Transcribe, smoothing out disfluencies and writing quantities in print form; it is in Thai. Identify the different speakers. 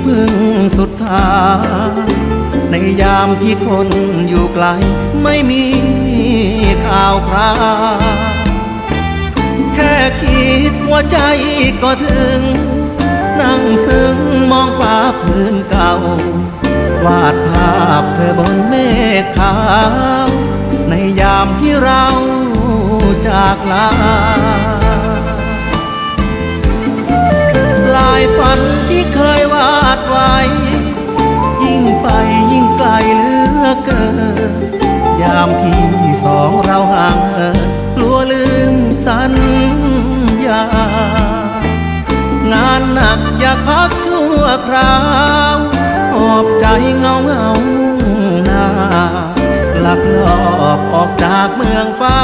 Speaker 1: พึ่งสุดท้ายในยามที่คนอยู่ไกลไม่มีข่าวคราวแค่คิดว่าใจก็ถึงนั่งซึ้งมองฟ้าพื้นเก่าวาดภาพเธอบนเมฆขาวในยามที่เราจากลาลายฝันที่เคยวาดไว้ยิ่งไปยิ่งไกลเหลือเกินยามที่สองเราห่างเหินกลัวลืมสัญญางานหนักอยากพักชั่วคราวหอบใจเงาหน้าลักลอบออกจากเมืองฟ้า